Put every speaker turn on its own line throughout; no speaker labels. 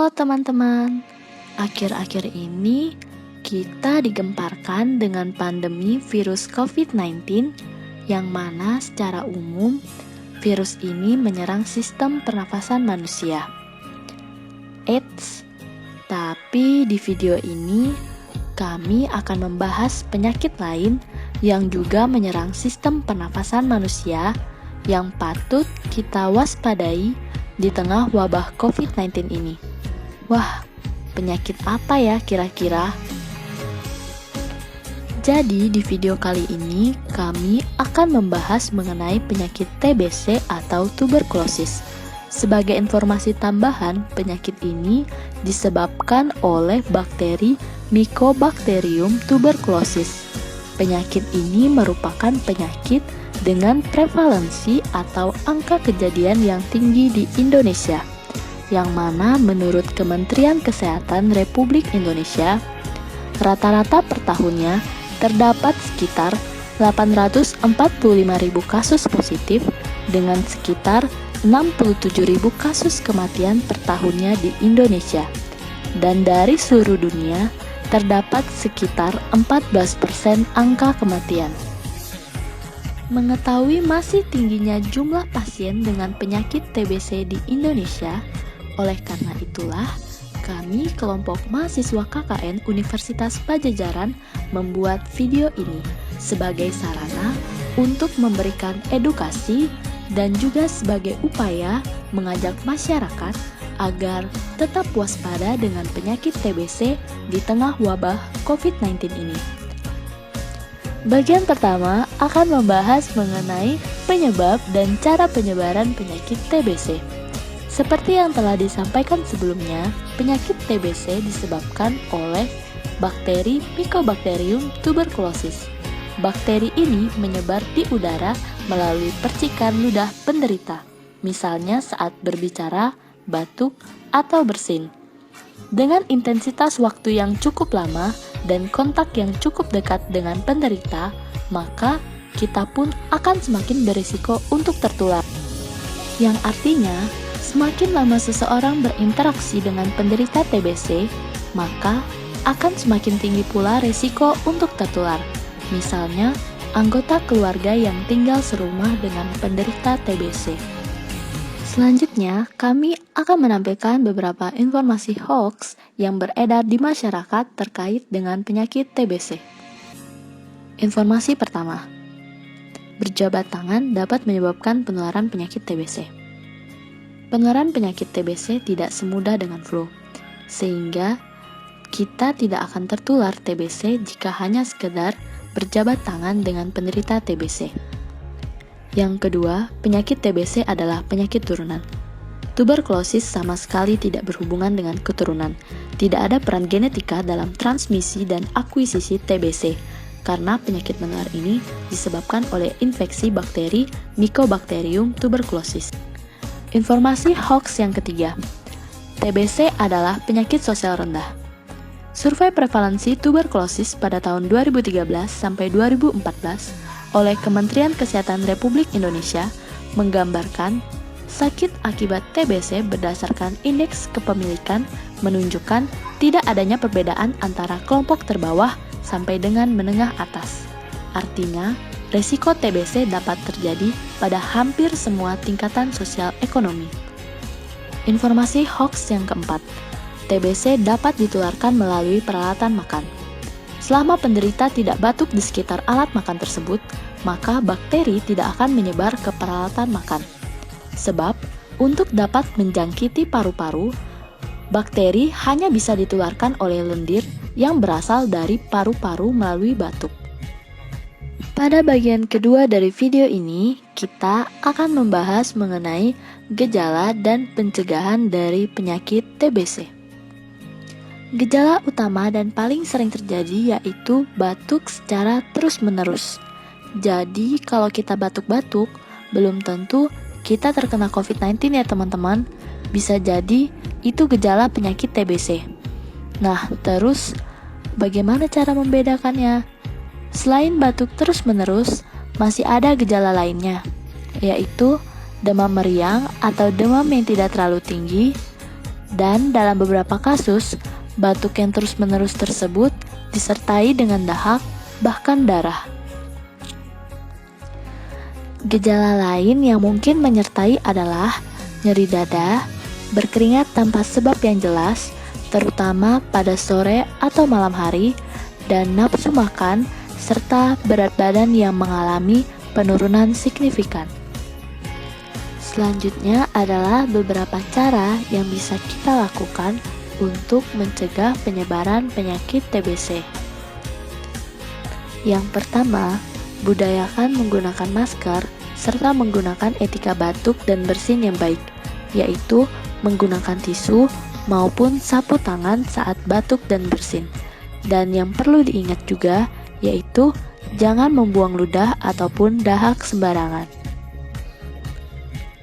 Halo teman-teman, akhir-akhir ini kita digemparkan dengan pandemi virus COVID-19 yang mana secara umum virus ini menyerang sistem pernafasan manusia. Eits, tapi di video ini kami akan membahas penyakit lain yang juga menyerang sistem pernafasan manusia yang patut kita waspadai di tengah wabah COVID-19 ini. Wah, penyakit apa ya kira-kira? Jadi di video kali ini kami akan membahas mengenai penyakit TBC atau tuberkulosis. Sebagai informasi tambahan, penyakit ini disebabkan oleh bakteri Mycobacterium tuberculosis. Penyakit ini merupakan penyakit dengan prevalensi atau angka kejadian yang tinggi di Indonesia, yang mana menurut Kementerian Kesehatan Republik Indonesia, rata-rata per tahunnya terdapat sekitar 845.000 kasus positif dengan sekitar 67.000 kasus kematian per tahunnya di Indonesia. Dan dari seluruh dunia, terdapat sekitar 14% angka kematian. Mengetahui masih tingginya jumlah pasien dengan penyakit TBC di Indonesia, oleh karena itulah kami kelompok mahasiswa KKN Universitas Padjadjaran membuat video ini sebagai sarana untuk memberikan edukasi dan juga sebagai upaya mengajak masyarakat agar tetap waspada dengan penyakit TBC di tengah wabah COVID-19 ini. Bagian pertama akan membahas mengenai penyebab dan cara penyebaran penyakit TBC. Seperti yang telah disampaikan sebelumnya, penyakit TBC disebabkan oleh bakteri Mycobacterium tuberculosis. Bakteri ini menyebar di udara melalui percikan ludah penderita, misalnya saat berbicara, batuk, atau bersin. Dengan intensitas waktu yang cukup lama dan kontak yang cukup dekat dengan penderita, maka kita pun akan semakin berisiko untuk tertular. Yang artinya, semakin lama seseorang berinteraksi dengan penderita TBC, maka akan semakin tinggi pula risiko untuk tertular. Misalnya, anggota keluarga yang tinggal serumah dengan penderita TBC. Selanjutnya, kami akan menampilkan beberapa informasi hoax yang beredar di masyarakat terkait dengan penyakit TBC. Informasi pertama, berjabat tangan dapat menyebabkan penularan penyakit TBC. Penularan penyakit TBC tidak semudah dengan flu, sehingga kita tidak akan tertular TBC jika hanya sekedar berjabat tangan dengan penderita TBC. Yang kedua, penyakit TBC adalah penyakit turunan. Tuberkulosis sama sekali tidak berhubungan dengan keturunan. Tidak ada peran genetika dalam transmisi dan akuisisi TBC, karena penyakit menular ini disebabkan oleh infeksi bakteri Mycobacterium tuberculosis. Informasi hoax yang ketiga, TBC adalah penyakit sosial rendah. Survei prevalensi tuberkulosis pada tahun 2013 sampai 2014 oleh Kementerian Kesehatan Republik Indonesia menggambarkan sakit akibat TBC berdasarkan indeks kepemilikan menunjukkan tidak adanya perbedaan antara kelompok terbawah sampai dengan menengah atas. Artinya, resiko TBC dapat terjadi pada hampir semua tingkatan sosial ekonomi. Informasi hoax yang keempat, TBC dapat ditularkan melalui peralatan makan. Selama penderita tidak batuk di sekitar alat makan tersebut, maka bakteri tidak akan menyebar ke peralatan makan. Sebab, untuk dapat menjangkiti paru-paru, bakteri hanya bisa ditularkan oleh lendir yang berasal dari paru-paru melalui batuk. Pada bagian kedua dari video ini, kita akan membahas mengenai gejala dan pencegahan dari penyakit TBC. Gejala utama dan paling sering terjadi yaitu batuk secara terus-menerus. Jadi, kalau kita batuk-batuk, belum tentu kita terkena COVID-19 ya teman-teman. Bisa jadi itu gejala penyakit TBC. Nah, terus bagaimana cara membedakannya? Selain batuk terus-menerus, masih ada gejala lainnya, yaitu demam meriang atau demam yang tidak terlalu tinggi, Dan dalam beberapa kasus, batuk yang terus-menerus tersebut disertai dengan dahak, bahkan darah. Gejala lain yang mungkin menyertai adalah nyeri dada, berkeringat tanpa sebab yang jelas, terutama pada sore atau malam hari, dan nafsu makan, serta berat badan yang mengalami penurunan signifikan. Selanjutnya adalah beberapa cara yang bisa kita lakukan untuk mencegah penyebaran penyakit TBC. Yang pertama, budayakan menggunakan masker serta menggunakan etika batuk dan bersin yang baik, yaitu menggunakan tisu maupun sapu tangan saat batuk dan bersin. Dan yang perlu diingat juga, yaitu jangan membuang ludah ataupun dahak sembarangan.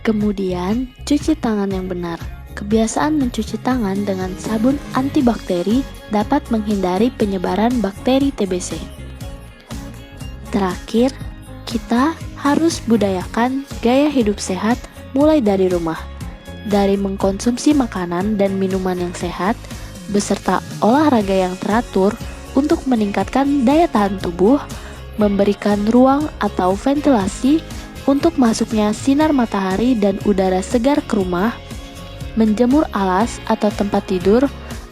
Kemudian, cuci tangan yang benar. Kebiasaan mencuci tangan dengan sabun antibakteri dapat menghindari penyebaran bakteri TBC. Terakhir, kita harus budayakan gaya hidup sehat mulai dari rumah, dari mengkonsumsi makanan dan minuman yang sehat, beserta olahraga yang teratur untuk meningkatkan daya tahan tubuh, memberikan ruang atau ventilasi untuk masuknya sinar matahari dan udara segar ke rumah, menjemur alas atau tempat tidur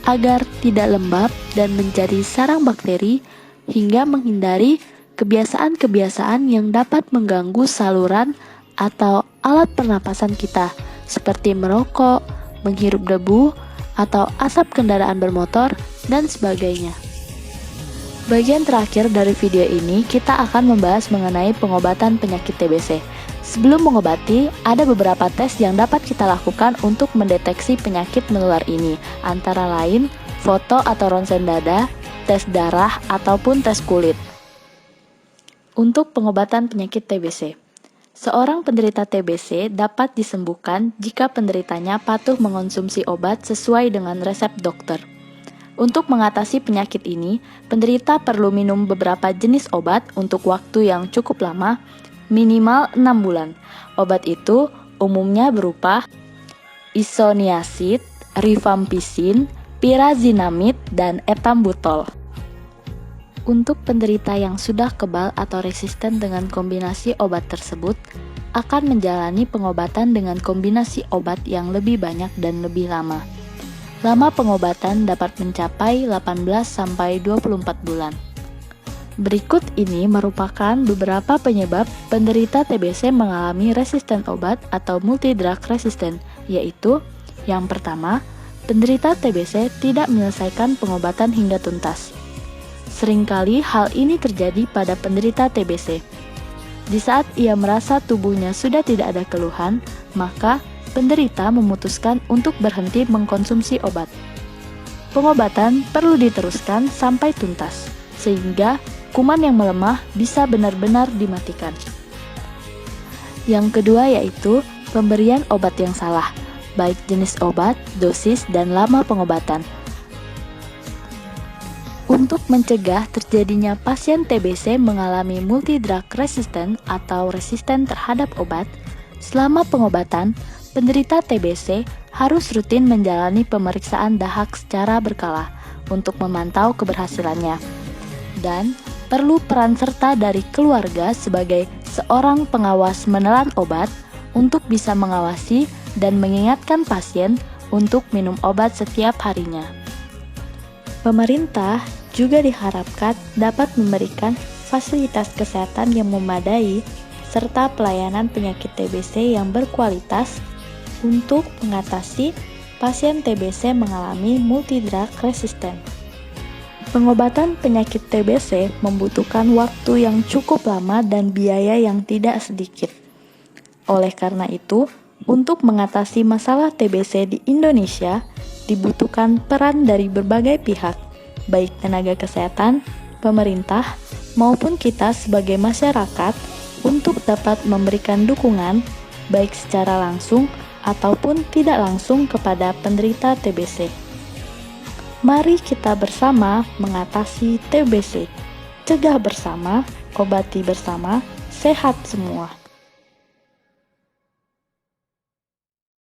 agar tidak lembab dan menjadi sarang bakteri, hingga menghindari kebiasaan-kebiasaan yang dapat mengganggu saluran atau alat pernapasan kita, seperti merokok, menghirup debu, atau asap kendaraan bermotor, dan sebagainya. Bagian terakhir dari video ini, kita akan membahas mengenai pengobatan penyakit TBC. Sebelum mengobati, ada beberapa tes yang dapat kita lakukan untuk mendeteksi penyakit menular ini, antara lain foto atau ronsen dada, tes darah, ataupun tes kulit. Untuk pengobatan penyakit TBC, seorang penderita TBC dapat disembuhkan jika penderitanya patuh mengonsumsi obat sesuai dengan resep dokter. Untuk mengatasi penyakit ini, penderita perlu minum beberapa jenis obat untuk waktu yang cukup lama, minimal 6 bulan. Obat itu umumnya berupa isoniazid, rifampicin, pyrazinamide, dan etambutol. Untuk penderita yang sudah kebal atau resisten dengan kombinasi obat tersebut, akan menjalani pengobatan dengan kombinasi obat yang lebih banyak dan lebih lama. Lama pengobatan dapat mencapai 18-24 bulan. Berikut ini merupakan beberapa penyebab penderita TBC mengalami resisten obat atau multidrug resisten, yaitu yang pertama, penderita TBC tidak menyelesaikan pengobatan hingga tuntas. Seringkali hal ini terjadi pada penderita TBC. Di saat ia merasa tubuhnya sudah tidak ada keluhan, maka penderita memutuskan untuk berhenti mengkonsumsi obat. Pengobatan perlu diteruskan sampai tuntas, sehingga kuman yang melemah bisa benar-benar dimatikan. Yang kedua yaitu pemberian obat yang salah, baik jenis obat, dosis, dan lama pengobatan. Untuk mencegah terjadinya pasien TBC mengalami multidrug resistant atau resisten terhadap obat, selama pengobatan, penderita TBC harus rutin menjalani pemeriksaan dahak secara berkala untuk memantau keberhasilannya. Dan perlu peran serta dari keluarga sebagai seorang pengawas menelan obat untuk bisa mengawasi dan mengingatkan pasien untuk minum obat setiap harinya. Pemerintah juga diharapkan dapat memberikan fasilitas kesehatan yang memadai serta pelayanan penyakit TBC yang berkualitas untuk mengatasi pasien TBC mengalami multidrug resisten. Pengobatan penyakit TBC membutuhkan waktu yang cukup lama dan biaya yang tidak sedikit. Oleh karena itu, untuk mengatasi masalah TBC di Indonesia, dibutuhkan peran dari berbagai pihak, baik tenaga kesehatan, pemerintah, maupun kita sebagai masyarakat untuk dapat memberikan dukungan, baik secara langsung ataupun tidak langsung kepada penderita TBC. Mari kita bersama mengatasi TBC. Cegah bersama, obati bersama, sehat semua.